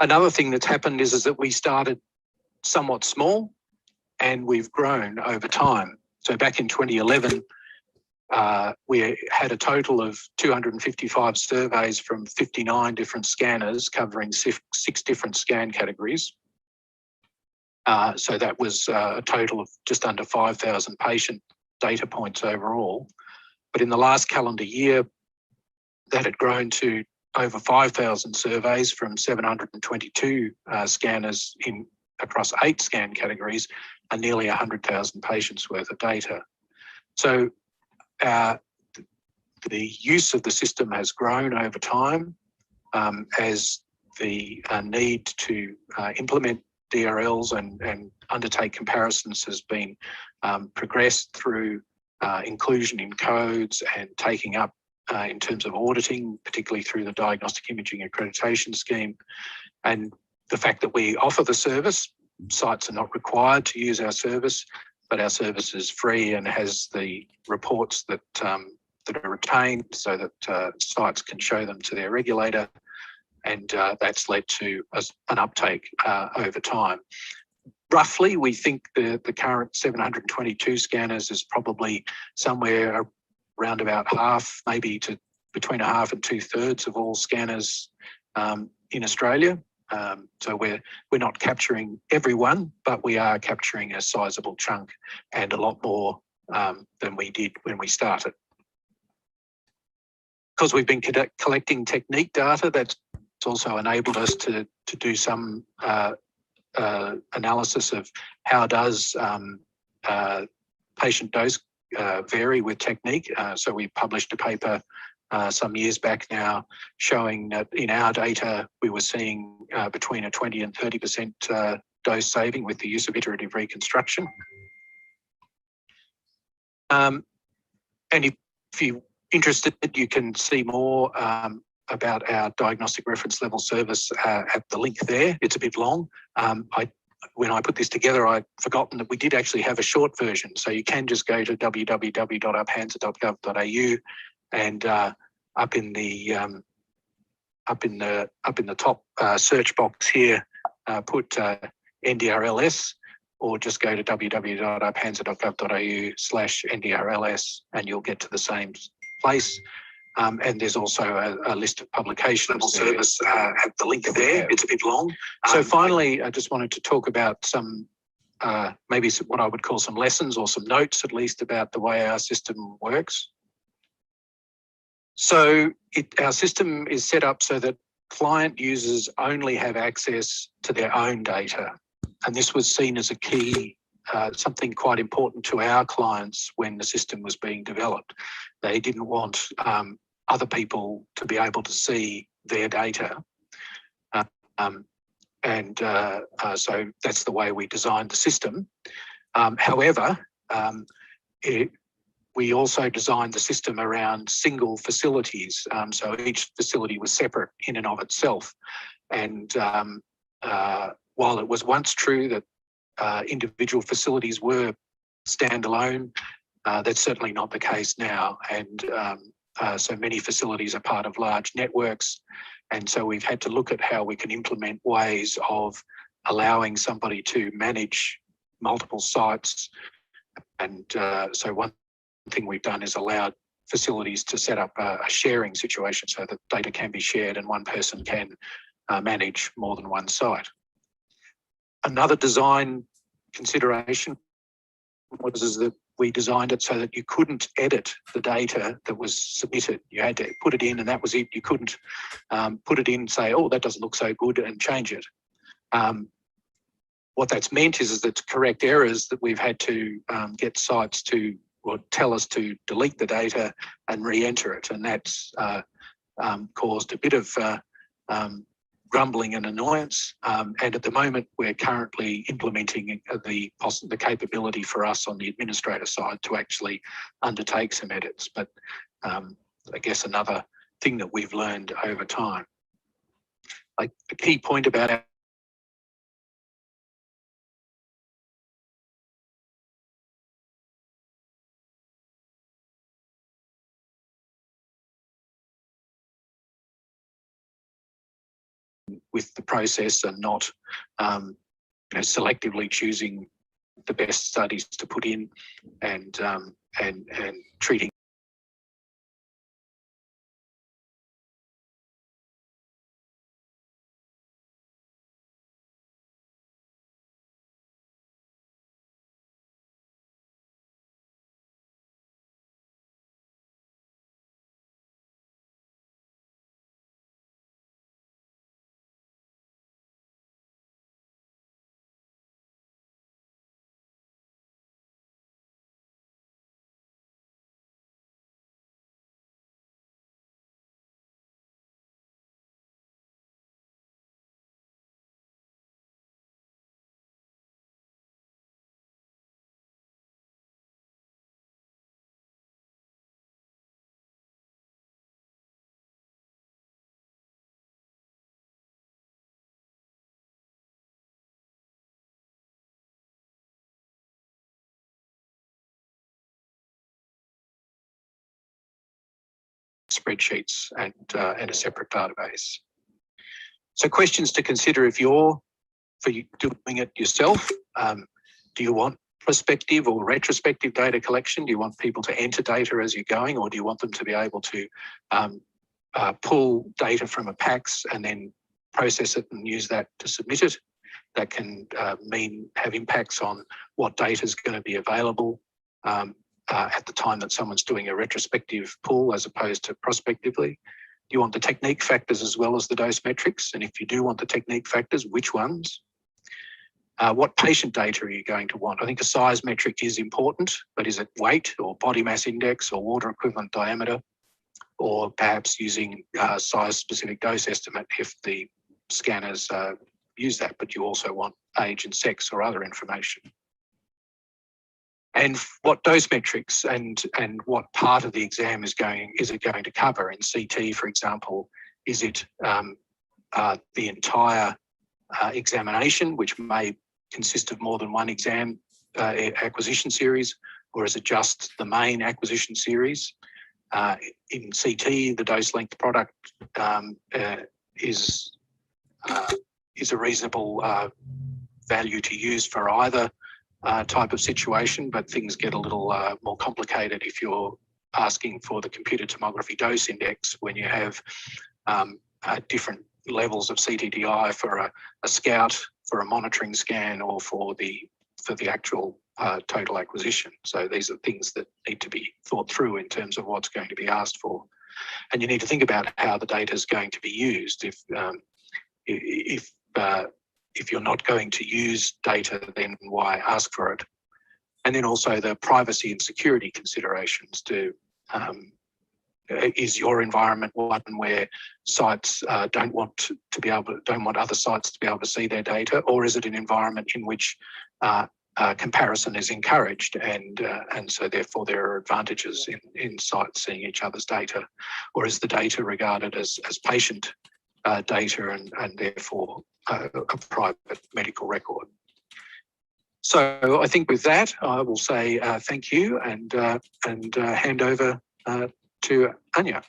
Another thing that's happened is that we started somewhat small and we've grown over time. So back in 2011, we had a total of 255 surveys from 59 different scanners covering six different scan categories. So that was a total of just under 5,000 patient data points overall. But in the last calendar year, that had grown to over 5,000 surveys from 722 scanners across 8 scan categories and nearly 100,000 patients worth of data. So the use of the system has grown over time as the need to implement DRLs and undertake comparisons has been progressed through inclusion in codes and taking up in terms of auditing, particularly through the Diagnostic Imaging Accreditation Scheme. And the fact that we offer the service, sites are not required to use our service, but our service is free and has the reports that are retained so that sites can show them to their regulator. And that's led to an uptake over time. Roughly, we think the current 722 scanners is probably somewhere around about half, maybe to between a half and 2/3 of all scanners in Australia. So we're not capturing everyone, but we are capturing a sizable chunk and a lot more than we did when we started. Because we've been collecting technique data, that's also enabled us to do some analysis of how does patient dose vary with technique. So we published a paper some years back now showing that in our data we were seeing between a 20 and 30% dose saving with the use of iterative reconstruction. And if you're interested, you can see more about our diagnostic reference level service at the link there. It's a bit long. When I put this together, I'd forgotten that we did actually have a short version. So you can just go to www.uphansa.gov.au and up in the top search box here, put NDRLS, or just go to www.uphansa.gov.au/NDRLS and you'll get to the same place. And there's also a list of publications service at the link there. It's a bit long. So finally, I just wanted to talk about some, maybe what I would call some lessons or some notes at least about the way our system works. So our system is set up so that client users only have access to their own data. And this was seen as a key, something quite important to our clients when the system was being developed. They didn't want other people to be able to see their data. So that's the way we designed the system. However, we also designed the system around single facilities. So each facility was separate in and of itself. And while it was once true that individual facilities were standalone, that's certainly not the case now. And so many facilities are part of large networks. And so we've had to look at how we can implement ways of allowing somebody to manage multiple sites. And so one thing we've done is allowed facilities to set up a sharing situation so that data can be shared and one person can manage more than one site. Another design consideration was that we designed it so that you couldn't edit the data that was submitted. You had to put it in and that was it. You couldn't put it in and say, oh, that doesn't look so good, and change it. What that's meant is that to correct errors that we've had to get sites to tell us to delete the data and re-enter it. And that's caused a bit of grumbling and annoyance. And at the moment, we're currently implementing the capability for us on the administrator side to actually undertake some edits. But I guess another thing that we've learned over time. Like a key point about our with the process and not selectively choosing the best studies to put in and treating. Spreadsheets and a separate database. So questions to consider if you're doing it yourself. Do you want prospective or retrospective data collection? Do you want people to enter data as you're going, or do you want them to be able to pull data from a PACS and then process it and use that to submit it? That can have impacts on what data is going to be available at the time that someone's doing a retrospective pull as opposed to prospectively. Do you want the technique factors as well as the dose metrics? And if you do want the technique factors, which ones? What patient data are you going to want? I think a size metric is important, but is it weight or body mass index or water equivalent diameter, or perhaps using size-specific dose estimate if the scanners use that, but you also want age and sex or other information. And what dose metrics and what part of the exam is it going to cover? In CT, for example, is it the entire examination, which may consist of more than one exam acquisition series, or is it just the main acquisition series? In CT, the dose length product is a reasonable value to use for either type of situation, but things get a little more complicated if you're asking for the computed tomography dose index when you have different levels of CTDI for a scout, for a monitoring scan, or for the actual total acquisition. So these are things that need to be thought through in terms of what's going to be asked for. And you need to think about how the data is going to be used. If you're not going to use data, then why ask for it? And then also the privacy and security considerations. Is your environment one where sites don't want other sites to be able to see their data, or is it an environment in which comparison is encouraged, and so therefore there are advantages in sites seeing each other's data, or is the data regarded as patient data and therefore a private medical record? So I think with that I will say thank you and hand over to Anja.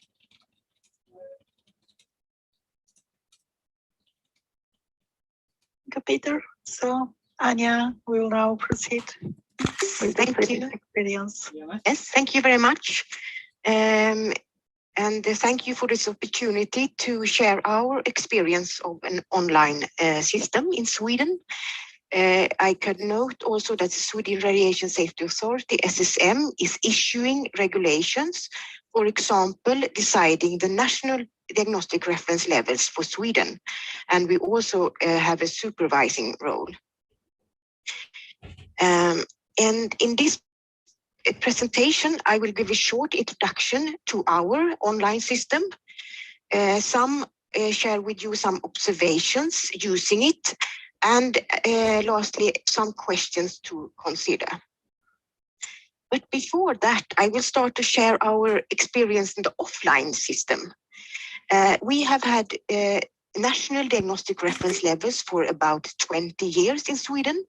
Thank you, Peter. So Anja will now proceed with the experience. Yes, thank you very much. And thank you for this opportunity to share our experience of an online system in Sweden. I could note also that the Sweden Radiation Safety Authority, SSM, is issuing regulations, for example, deciding the national diagnostic reference levels for Sweden. And we also have a supervising role. And in this presentation, I will give a short introduction to our online system. Share with you some observations using it, and lastly, some questions to consider. But before that, I will start to share our experience in the offline system. We have had national diagnostic reference levels for about 20 years in Sweden.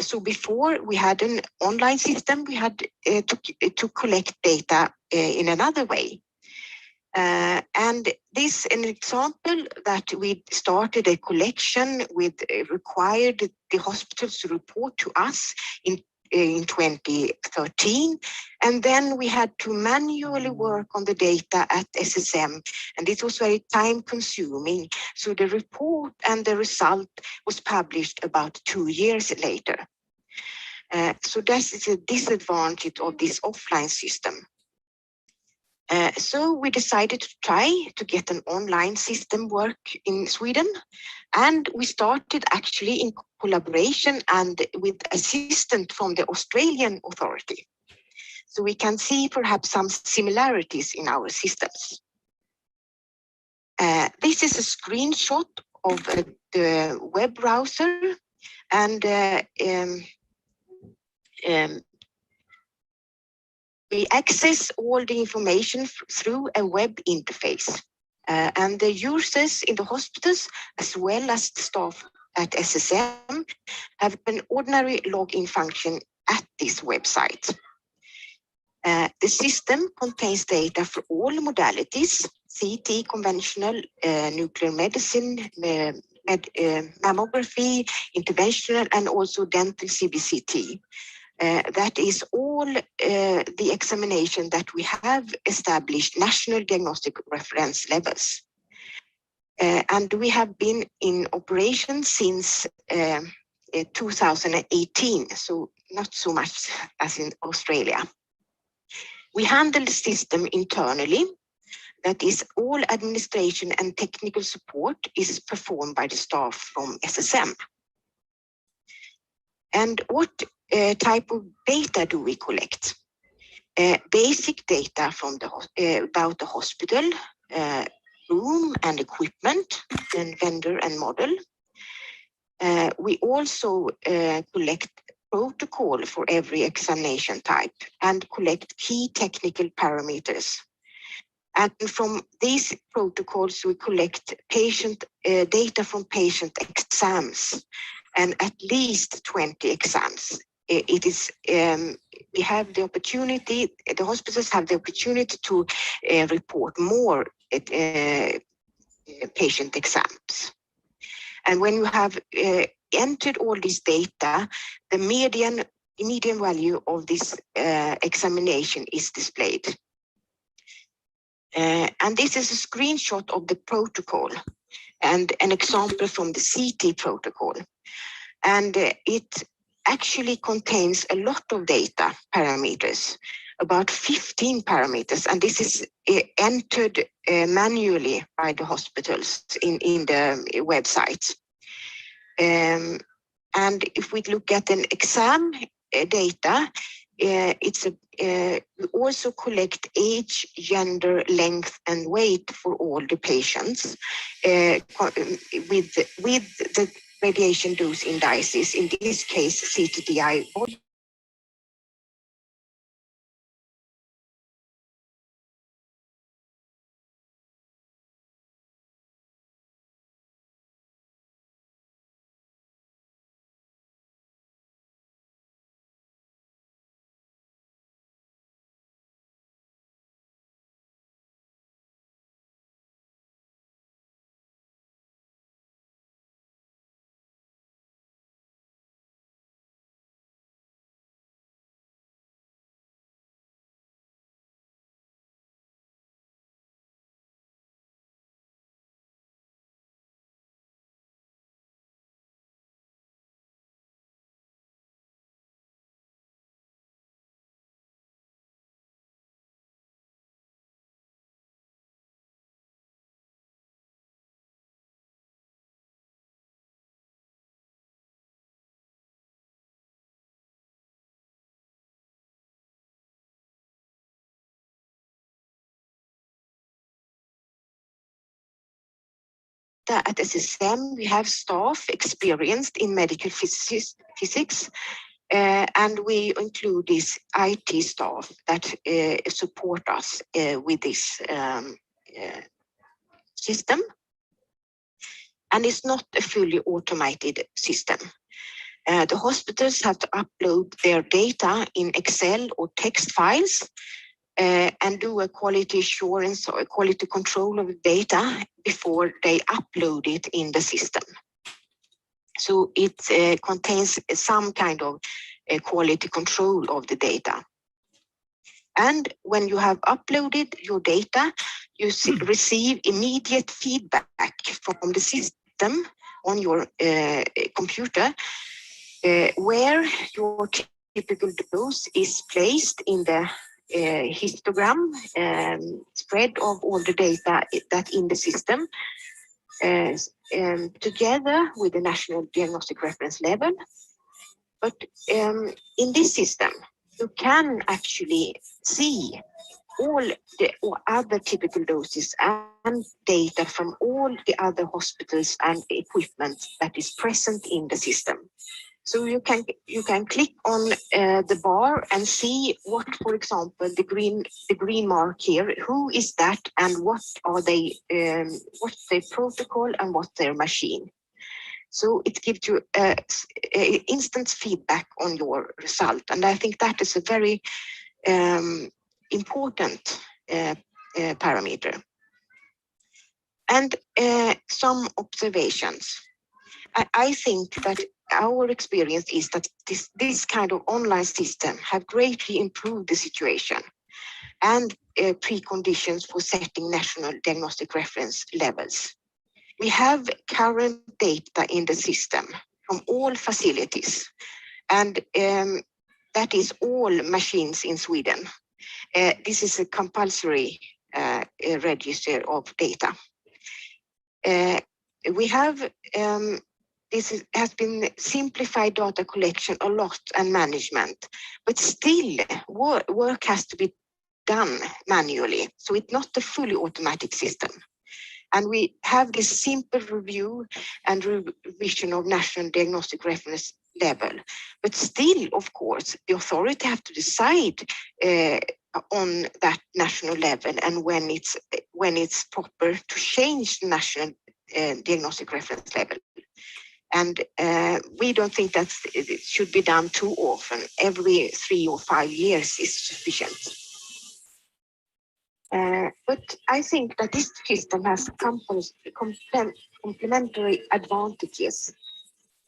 So before we had an online system, we had to collect data in another way. And this an example that we started a collection with required the hospitals to report to us in 2013. And then we had to manually work on the data at SSM. And it was very time consuming. So the report and the result was published about 2 years later. So that is a disadvantage of this offline system. So we decided to try to get an online system work in Sweden. And we started actually in collaboration and with assistance from the Australian authority. So we can see perhaps some similarities in our systems. This is a screenshot of the web browser, and we access all the information through a web interface. And the users in the hospitals, as well as the staff at SSM, have an ordinary login function at this website. The system contains data for all modalities: CT, conventional, nuclear medicine, mammography, interventional, and also dental CBCT. That is all the examination that we have established national diagnostic reference levels. And we have been in operation since 2018, so not so much as in Australia. We handle the system internally. That is, all administration and technical support is performed by the staff from SSM. And what type of data do we collect? Basic data from about the hospital, room and equipment, and vendor and model. We also collect protocol for every examination type and collect key technical parameters. And from these protocols, we collect patient data from patient exams, and at least 20 exams. It is, we have the opportunity, the hospitals have the opportunity to report more patient exams. And when you have entered all this data, the median value of this examination is displayed. And this is a screenshot of the protocol and an example from the CT protocol. And it actually contains a lot of data parameters, about 15 parameters, and this is entered manually by the hospitals in the website. And if we look at an exam data, we also collect age, gender, length, and weight for all the patients with the radiation dose indices, in this case, CTDI. At SSM, we have staff experienced in medical physics, and we include this IT staff that support us with this system. And it's not a fully automated system. The hospitals have to upload their data in Excel or text files, and do a quality assurance or a quality control of the data before they upload it in the system. So it contains some kind of quality control of the data. And when you have uploaded your data, you receive immediate feedback from the system on your computer, where your typical dose is placed in the histogram spread of all the data that in the system, together with the national diagnostic reference level. But in this system, you can actually see all the other typical doses and data from all the other hospitals and equipment that is present in the system. So you can click on the bar and see what, for example, the green mark here, who is that and what are they, what's their protocol and what's their machine. So it gives you instant feedback on your result. And I think that is a very important parameter. And some observations. I think that our experience is that this kind of online system have greatly improved the situation and preconditions for setting national diagnostic reference levels. We have current data in the system from all facilities, and that is all machines in Sweden. This is a compulsory register of data. We have has been simplified data collection a lot and management, but still work has to be done manually. So it's not a fully automatic system. And we have this simple review and revision of national diagnostic reference level. But still, of course, the authority have to decide on that national level and when it's proper to change the national diagnostic reference level. And we don't think that it should be done too often. Every 3 or 5 years is sufficient. But I think that this system has complementary advantages,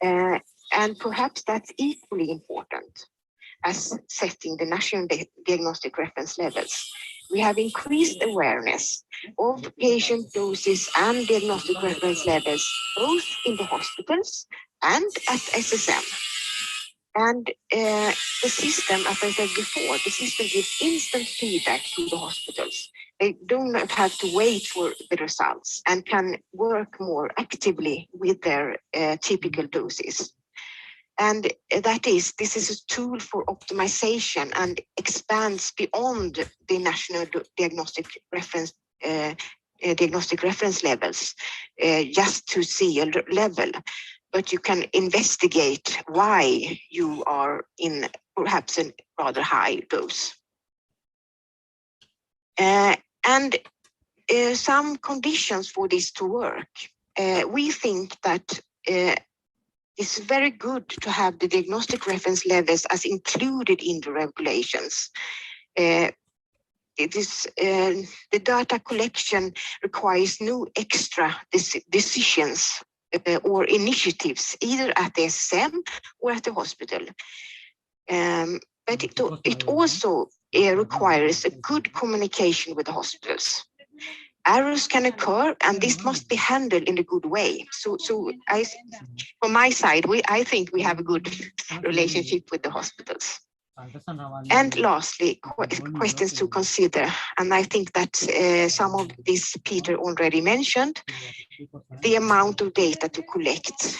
and perhaps that's equally important as setting the national diagnostic reference levels. We have increased awareness of patient doses and diagnostic reference levels, both in the hospitals and at SSM. And the system, as I said before, the system gives instant feedback to the hospitals. They do not have to wait for the results and can work more actively with their typical doses. And this is a tool for optimization and expands beyond the national diagnostic reference levels, just to see a level. But you can investigate why you are in perhaps a rather high dose. And some conditions for this to work. We think that it's very good to have the diagnostic reference levels as included in the regulations. It is the data collection requires no extra decisions or initiatives, either at the SSM or at the hospital. But it also requires a good communication with the hospitals. Errors can occur, and this must be handled in a good way. So from my side, I think we have a good relationship with the hospitals. And lastly, questions to consider, and I think that some of this Peter already mentioned, the amount of data to collect.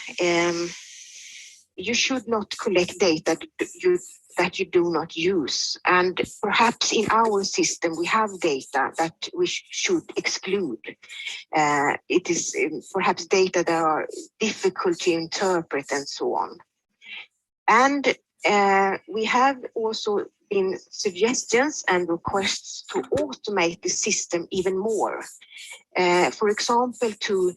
You should not collect data that you do not use. And perhaps in our system, we have data that we should exclude. It is perhaps data that are difficult to interpret and so on. And we have also been suggestions and requests to automate the system even more. For example, to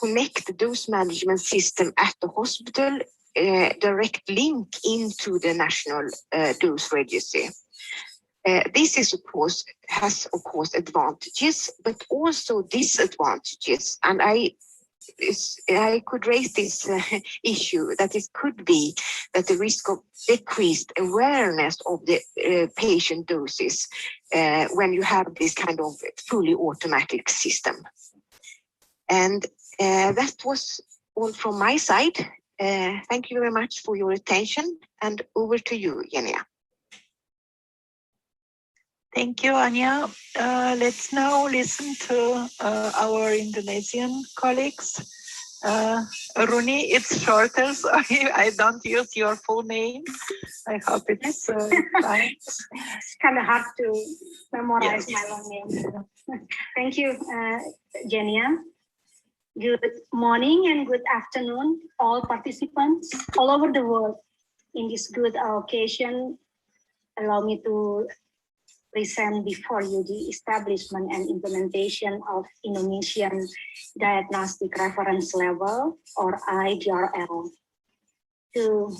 connect the dose management system at the hospital, direct link into the national dose registry. This is, of course, has of course advantages, but also disadvantages. And I could raise this issue that it could be that the risk of decreased awareness of the patient doses when you have this kind of fully automatic system. And that was all from my side. Thank you very much for your attention, and over to you, Jenia. Thank you, Anya. Let's now listen to our Indonesian colleagues. Runi, it's shorter, so I don't use your full name. I hope it's fine. It's kind of hard to memorize my long name. Thank you, Jenia. Good morning and good afternoon, all participants all over the world. In this good occasion, allow me to present before you the establishment and implementation of Indonesian Diagnostic Reference Level, or IDRL. To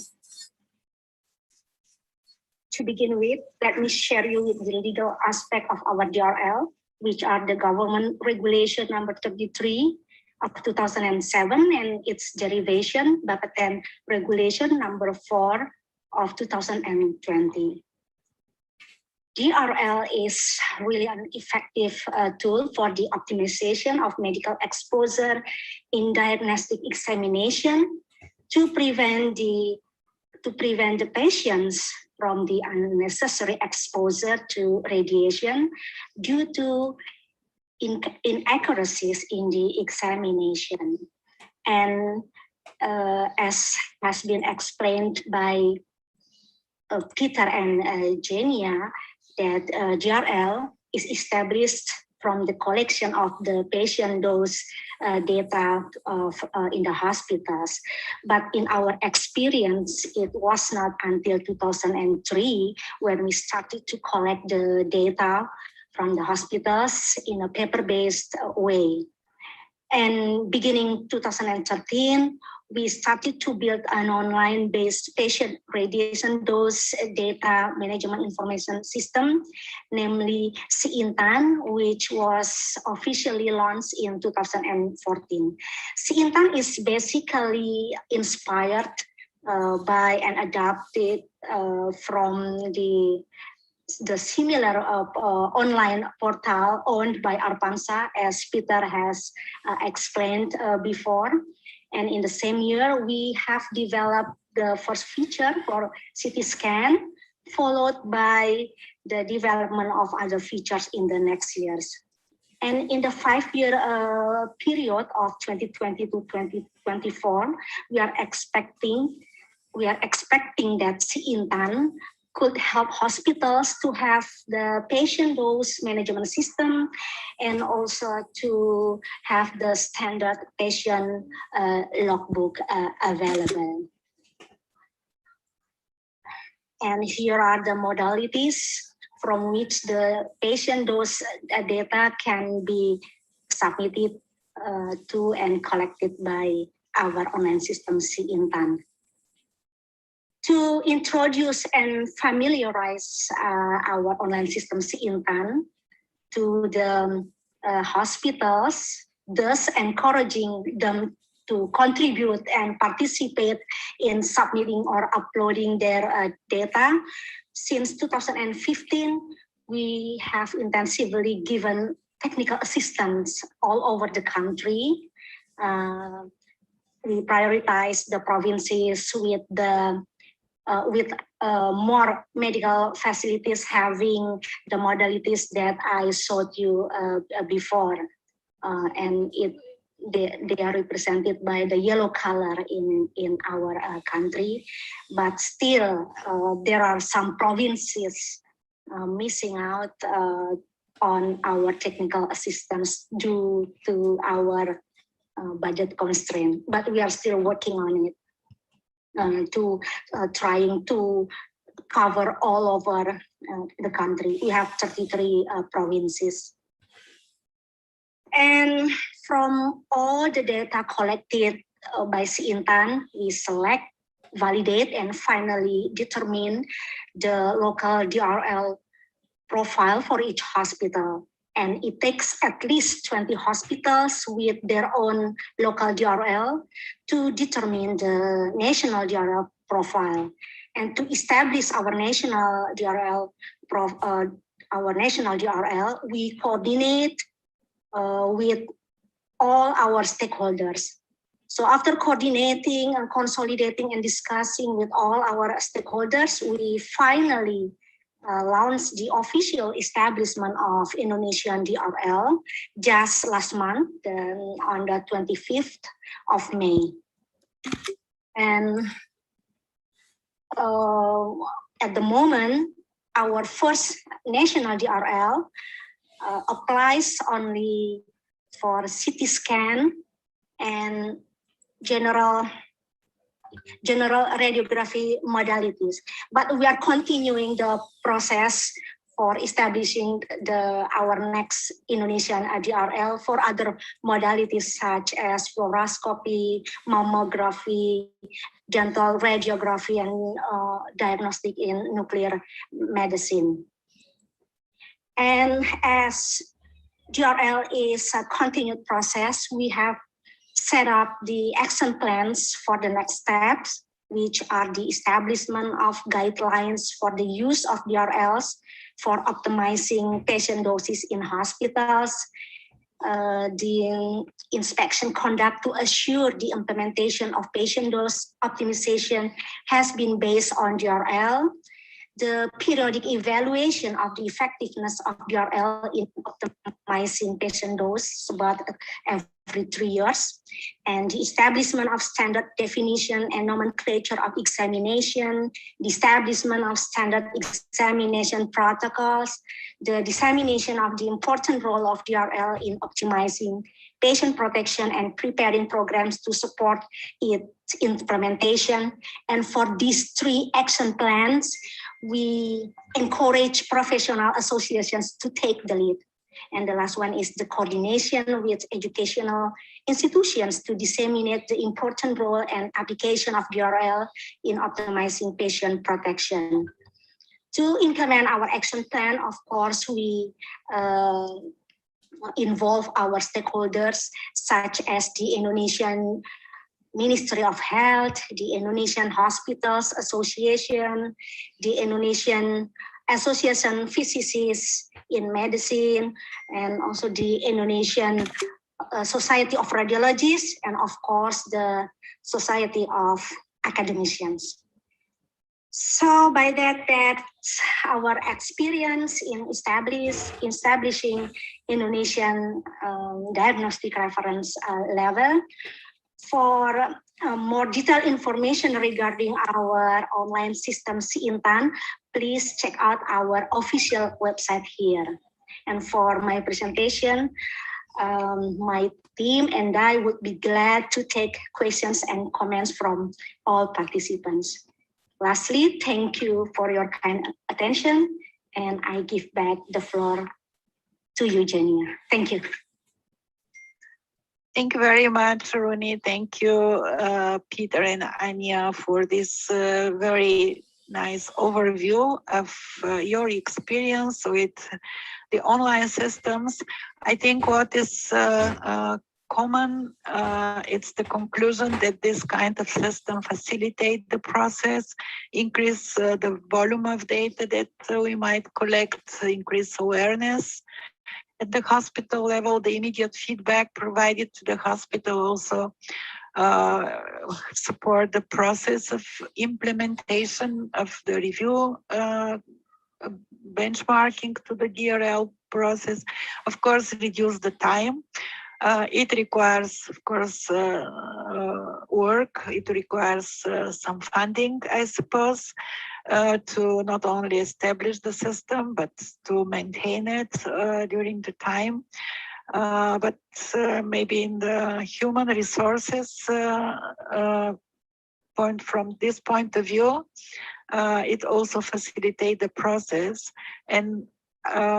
begin with, let me share you with the legal aspect of our DRL, which are the government regulation number 33 of 2007 and its derivation, Bapeten regulation number 4 of 2020. DRL is really an effective tool for the optimization of medical exposure in diagnostic examination to prevent the patients from the unnecessary exposure to radiation due to inaccuracies in the examination. And as has been explained by Peter and Jenia, that DRL is established from the collection of the patient dose data in the hospitals. But in our experience, it was not until 2003 when we started to collect the data from the hospitals in a paper-based way. And beginning 2013, we started to build an online-based patient radiation dose data management information system, namely SIINTAN, which was officially launched in 2014. SIINTAN is basically inspired by and adapted from the similar online portal owned by Arpansa, as Peter has explained before. And in the same year, we have developed the first feature for CT scan, followed by the development of other features in the next years. And in the 5-year period of 2020 to 2024, we are expecting that SIINTAN could help hospitals to have the patient dose management system and also to have the standard patient logbook available. And here are the modalities from which the patient dose data can be submitted to and collected by our online system SIINTAN. To introduce and familiarize our online system SIINTAN to the hospitals, thus encouraging them to contribute and participate in submitting or uploading their data. Since 2015, we have intensively given technical assistance all over the country. We prioritize the provinces with more medical facilities having the modalities that I showed you before, and they are represented by the yellow color in our country. But still, there are some provinces missing out on our technical assistance due to our budget constraint. But we are still working on it. Trying to cover all over the country. We have 33 provinces. And from all the data collected by SIINTAN, we select, validate, and finally determine the local DRL profile for each hospital. And it takes at least 20 hospitals with their own local DRL to determine the national DRL profile. And to establish our national DRL, we coordinate with all our stakeholders. So after coordinating and consolidating and discussing with all our stakeholders, we finally launched the official establishment of Indonesian DRL just last month, on the 25th of May. And at the moment, our first national DRL applies only for CT scan and general radiography modalities, but we are continuing the process for establishing our next Indonesian DRL for other modalities such as fluoroscopy, mammography, dental radiography, and diagnostic in nuclear medicine. And as DRL is a continued process, we have set up the action plans for the next steps, which are the establishment of guidelines for the use of DRLs for optimizing patient doses in hospitals, the inspection conduct to assure the implementation of patient dose optimization has been based on DRL, the periodic evaluation of the effectiveness of DRL in optimizing patient dose about every 3 years, and the establishment of standard definition and nomenclature of examination, the establishment of standard examination protocols, the dissemination of the important role of DRL in optimizing patient protection and preparing programs to support its implementation. And for these 3 action plans, we encourage professional associations to take the lead. And the last one is the coordination with educational institutions to disseminate the important role and application of DRL in optimizing patient protection. To implement our action plan, of course, we involve our stakeholders such as the Indonesian Ministry of Health, the Indonesian Hospitals Association, the Indonesian Association Physicists in Medicine, and also the Indonesian Society of Radiologists, and of course the Society of Academicians. So by that, that's our experience in establishing Indonesian diagnostic reference level. For more detailed information regarding our online system Intan, please check out our official website here. And for my presentation, my team and I would be glad to take questions and comments from all participants. Lastly, thank you for your kind attention, and I give back the floor to you, Jenia. Thank you. Thank you very much, Runi. Thank you, Peter and Anya, for this very nice overview of your experience with the online systems. I think what is common, it's the conclusion that this kind of system facilitate the process, increase the volume of data that we might collect, increase awareness. At the hospital level, the immediate feedback provided to the hospital also support the process of implementation of the review, benchmarking to the DRL process. Of course, reduce the time. It requires, of course, work. It requires some funding, I suppose, to not only establish the system, but to maintain it during the time. But maybe in the human resources from this point of view, it also facilitates the process. And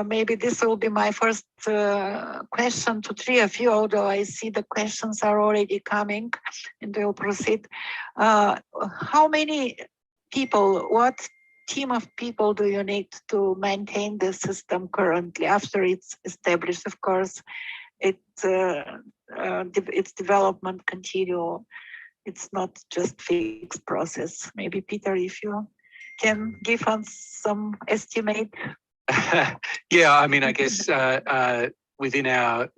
maybe this will be my first question to 3 of you, although I see the questions are already coming, and we'll proceed. How many people, what team of people do you need to maintain the system currently after it's established? Of course, its development continue. It's not just fixed process. Maybe Peter, if you can give us some estimate. Yeah, I mean, I guess within our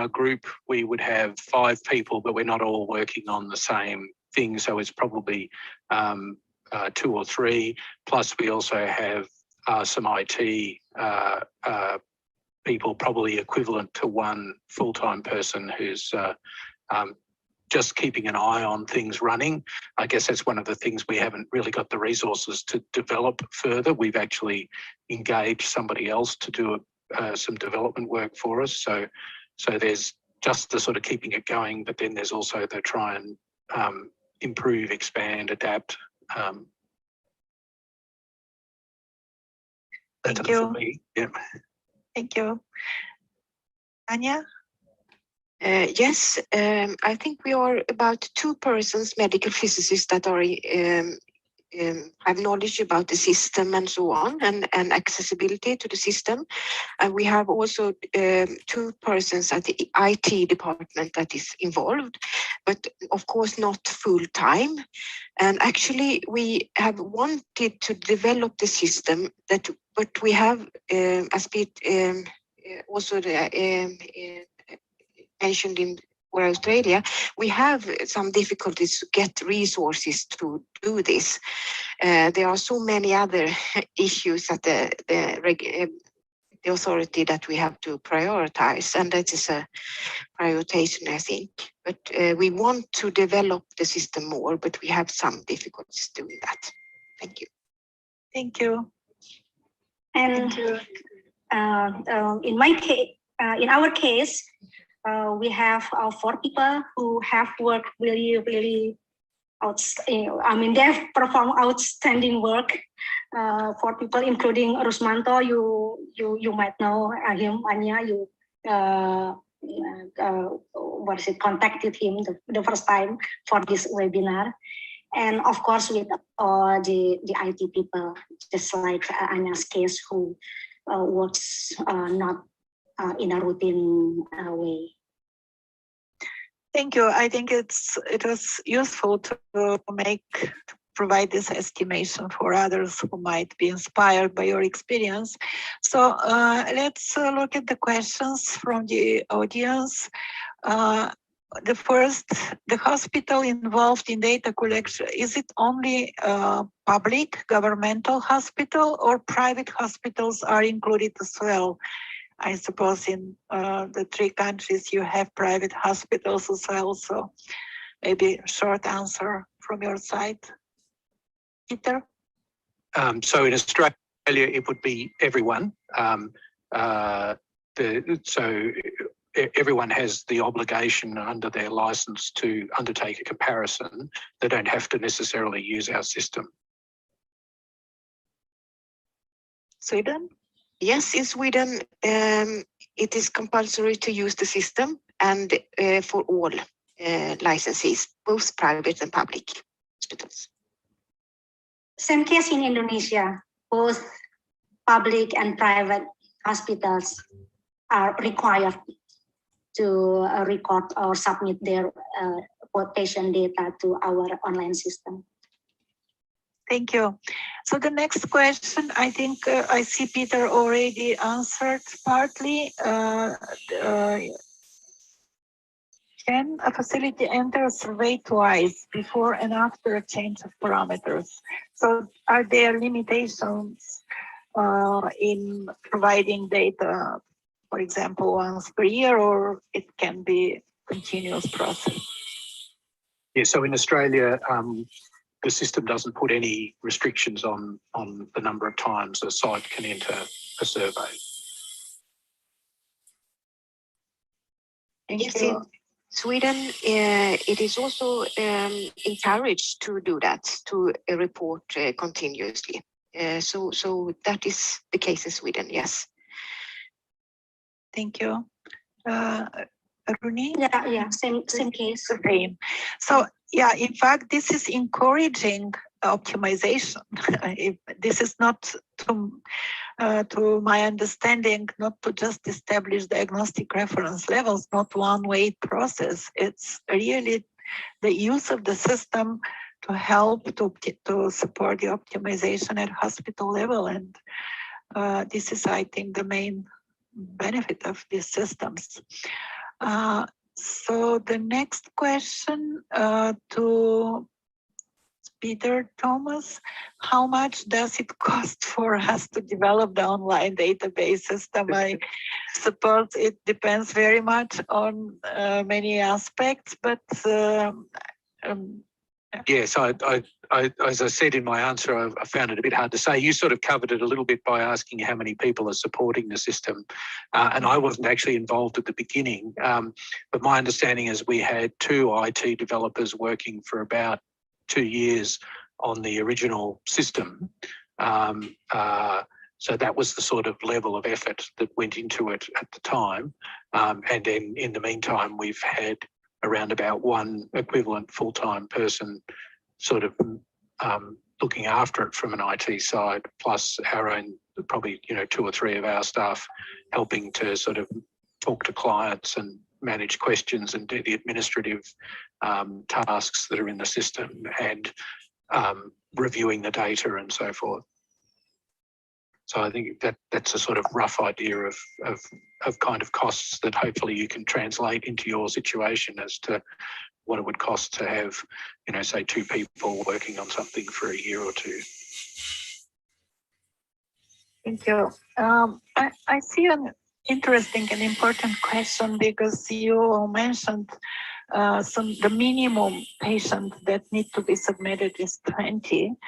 group we would have 5 people, but we're not all working on the same thing. So it's probably 2 or 3. Plus, we also have some IT people, probably equivalent to 1 full-time person who's just keeping an eye on things running. I guess that's one of the things we haven't really got the resources to develop further. We've actually engaged somebody else to do some development work for us. So there's just the sort of keeping it going, but then there's also the try and improve, expand, adapt. Thank you. Me. Yeah. Thank you. Anya? Yes, I think we are about 2 persons, medical physicists, that are have knowledge about the system and so on, and accessibility to the system. And we have also 2 persons at the IT department that is involved, but of course not full time. And actually we have wanted to develop the system, but we have, as Pete also mentioned in Australia, we have some difficulties to get resources to do this. There are so many other issues at the authority that we have to prioritize, and that is a prioritization, I think. But we want to develop the system more, but we have some difficulties doing that. Thank you. Thank you. And Thank you. In our case, we have 4 people who have worked really they have performed outstanding work. 4 people, including Rusmanto. You might know him, Anya. You contacted him the first time for this webinar, and of course with the IT people, just like Anya's case, who works not in a routine way. Thank you. I think it was useful to provide this estimation for others who might be inspired by your experience. So let's look at the questions from the audience. The first, the hospital involved in data collection, is it only public governmental hospital, or private hospitals are included as well? I suppose in the 3 countries you have private hospitals as well, so maybe a short answer from your side. Peter? So in Australia, it would be everyone. Everyone has the obligation under their license to undertake a comparison. They don't have to necessarily use our system. Sweden? Yes, in Sweden, it is compulsory to use the system, and for all licensees, both private and public hospitals. Same case in Indonesia. Both public and private hospitals are required to record or submit their patient data to our online system. Thank you. So the next question, I think I see Peter already answered partly. Can a facility enter a survey twice, before and after a change of parameters? So are there limitations in providing data, for example, once per year, or it can be a continuous process? Yeah, so in Australia, the system doesn't put any restrictions on the number of times a site can enter a survey. Thank Yes, you. in Sweden, it is also encouraged to do that, to report continuously. So that is the case in Sweden, yes. Thank you. Runi? Yeah, same case. Same. So yeah, in fact, this is encouraging optimization. If this is not to my understanding, not to just establish diagnostic reference levels, not one-way process. It's really the use of the system to help to support the optimization at hospital level. And this is, I think, the main benefit of these systems. So the next question to Peter Thomas, how much does it cost for us to develop the online database system? I suppose it depends very much on many aspects, but yes, as I said in my answer, I found it a bit hard to say. You sort of covered it a little bit by asking how many people are supporting the system. And I wasn't actually involved at the beginning. But my understanding is we had 2 IT developers working for about 2 years on the original system. So that was the sort of level of effort that went into it at the time. And then in the meantime, we've had around about 1 equivalent full-time person sort of looking after it from an IT side, plus our own, probably, 2 or 3 of our staff helping to sort of talk to clients and manage questions and do the administrative tasks that are in the system, and reviewing the data and so forth. So I think that's a sort of rough idea of kind of costs that hopefully you can translate into your situation as to what it would cost to have, say 2 people working on something for a year or 2. Thank you. I see an interesting and important question, because you mentioned the minimum patient that need to be submitted is 20.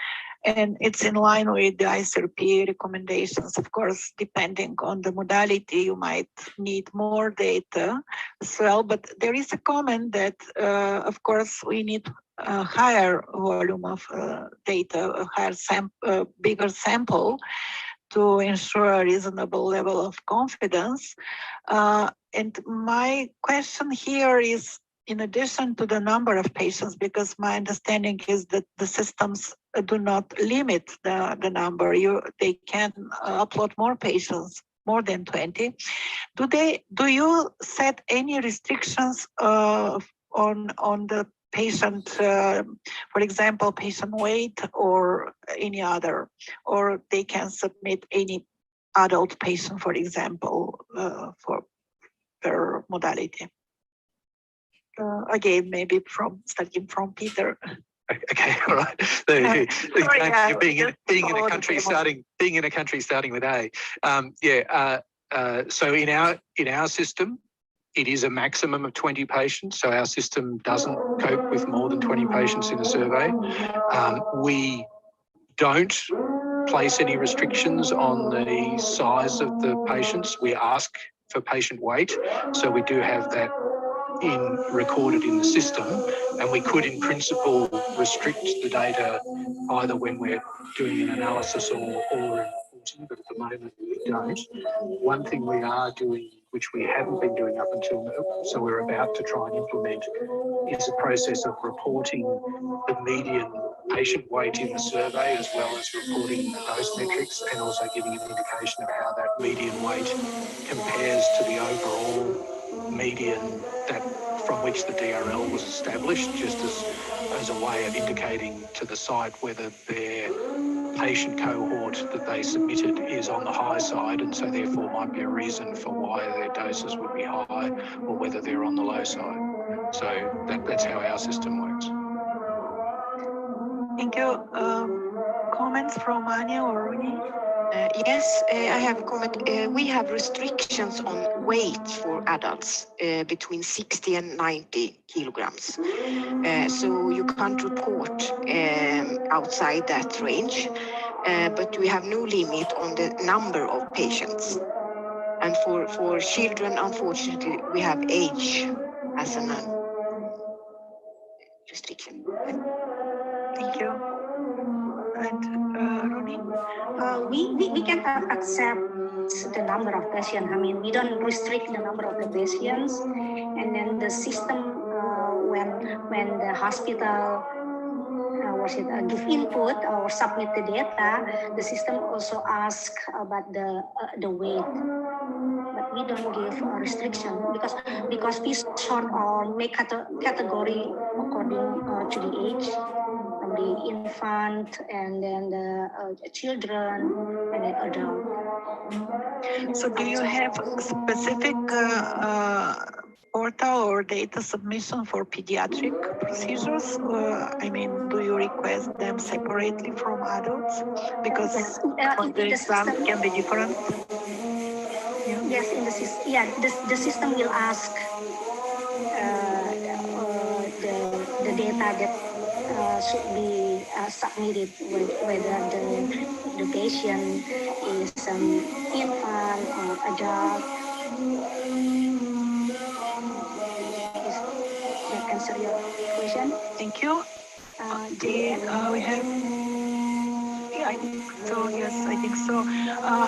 And it's in line with the ICRP recommendations. Of course, depending on the modality, you might need more data as well. But there is a comment that, of course, we need a higher volume of data, a higher bigger sample to ensure a reasonable level of confidence. And my question here is, in addition to the number of patients, because my understanding is that the systems do not limit the number. They can upload more patients, more than 20. Do you set any restrictions on the patient, for example, patient weight or any other, or they can submit any adult patient, for example, for their modality? Again, maybe starting from Peter. Okay, all right. Being in a country starting with A. So in our system, it is a maximum of 20 patients. So our system doesn't cope with more than 20 patients in a survey. We don't place any restrictions on the size of the patients. We ask for patient weight, so we do have that recorded in the system, and we could in principle restrict the data either when we're doing an analysis or reporting, but at the moment we don't. One thing we are doing, which we haven't been doing up until now, so we're about to try and implement, is a process of reporting the median patient weight in the survey, as well as reporting the dose metrics, and also giving an indication of how that median weight compares to the overall median from which the DRL was established, just as a way of indicating to the site whether their patient cohort that they submitted is on the high side, and so therefore might be a reason for why their doses would be high, or whether they're on the low side. So that's how our system works. Thank you. Comments from Anya or Rooney? Yes, I have a comment. We have restrictions on weight for adults between 60 and 90 kilograms. So you can't report outside that range, but we have no limit on the number of patients. And for children, unfortunately, we have age as a restriction. Thank you. And Rooney? We can accept the number of patients. I mean, we don't restrict the number of the patients, and then the system when the hospital give input or submit the data, the system also asks about the weight. But we don't give a restriction because we sort or make category according to the age, from the infant and then the children and then adult. So do you have a specific portal or data submission for pediatric procedures? I mean, do you request them separately from adults? Because Yes, the exams system, can be different. yes, in the system, yeah, the system will ask the data that should be submitted, whether the patient is an infant or adult. Is that answer your question? Thank you. We have. Yeah, I think so. Yes, I think so.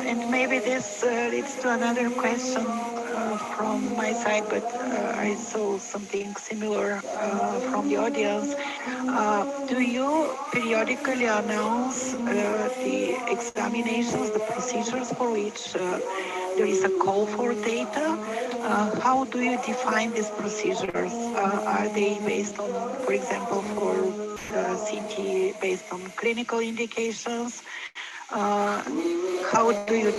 And maybe this leads to another question from my side, but I saw something similar from the audience. Do you periodically announce the examinations, the procedures for which there is a call for data? How do you define these procedures? Are they based on, for example, for CT based on clinical indications? How do you?